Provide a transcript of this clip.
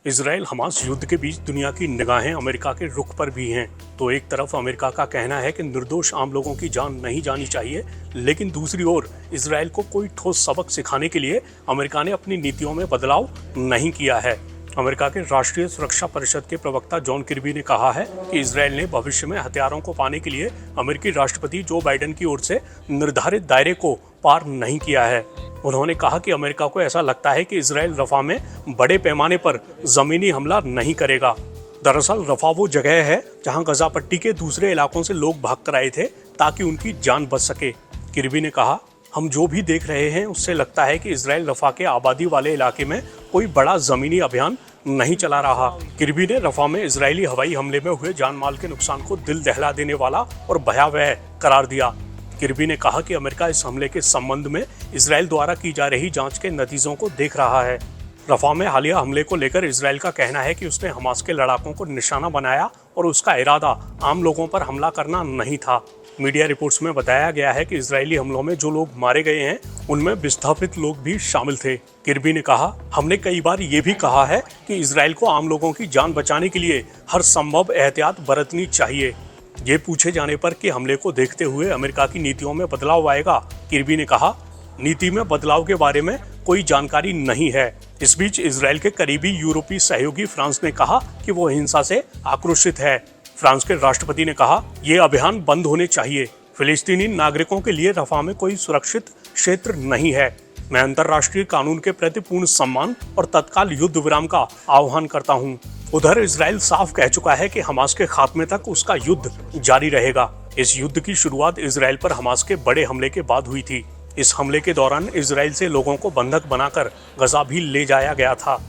Israel Hamas युद्ध के बीच दुनिया की निगाहें अमेरिका के रुख पर भी हैं। तो एक तरफ अमेरिका का कहना है कि निर्दोष आम लोगों की जान नहीं जानी चाहिए, लेकिन दूसरी ओर इसराइल को कोई ठोस सबक सिखाने के लिए अमेरिका ने अपनी नीतियों में बदलाव नहीं किया है। अमेरिका के राष्ट्रीय सुरक्षा परिषद के प्रवक्ता जॉन किर्बी ने कहा है कि इसराइल ने भविष्य में हथियारों को पाने के लिए अमेरिकी राष्ट्रपति जो बाइडेन की ओर से निर्धारित दायरे को पार नहीं किया है। उन्होंने कहा कि अमेरिका को ऐसा लगता है कि इसराइल रफा में बड़े पैमाने पर जमीनी हमला नहीं करेगा। दरअसल रफा वो जगह है जहां गजा पट्टी के दूसरे इलाकों से लोग भाग कर आए थे ताकि उनकी जान बच सके। किर्बी ने कहा, हम जो भी देख रहे हैं उससे लगता है कि इसराइल रफा के आबादी वाले इलाके में कोई बड़ा जमीनी अभियान नहीं चला रहा। किर्बी ने रफा में इजरायली हवाई हमले में हुए जान माल के नुकसान को दिल दहला देने वाला और भयावह करार दिया। किर्बी ने कहा कि अमेरिका इस हमले के संबंध में इसराइल द्वारा की जा रही जांच के नतीजों को देख रहा है। रफा में हालिया हमले को लेकर इसराइल का कहना है कि उसने हमास के लड़ाकों को निशाना बनाया और उसका इरादा आम लोगों पर हमला करना नहीं था। मीडिया रिपोर्ट्स में बताया गया है कि इजरायली हमलों में जो लोग मारे गए हैं उनमें विस्थापित लोग भी शामिल थे। किर्बी ने कहा, हमने कई बार ये भी कहा है कि इसराइल को आम लोगों की जान बचाने के लिए हर संभव एहतियात बरतनी चाहिए। ये पूछे जाने पर कि हमले को देखते हुए अमेरिका की नीतियों में बदलाव आएगा, किर्बी ने कहा, नीति में बदलाव के बारे में कोई जानकारी नहीं है। इस बीच इसराइल के करीबी यूरोपीय सहयोगी फ्रांस ने कहा कि वो हिंसा से आक्रोशित है। फ्रांस के राष्ट्रपति ने कहा, ये अभियान बंद होने चाहिए। फिलिस्तीनी नागरिकों के लिए रफा में कोई सुरक्षित क्षेत्र नहीं है। मैं अंतर्राष्ट्रीय कानून के प्रति पूर्ण सम्मान और तत्काल युद्ध विराम का आह्वान करता हूँ। उधर इसराइल साफ कह चुका है कि हमास के खात्मे तक उसका युद्ध जारी रहेगा। इस युद्ध की शुरुआत इसराइल पर हमास के बड़े हमले के बाद हुई थी। इस हमले के दौरान इसराइल से लोगों को बंधक बनाकर गजा भी ले जाया गया था।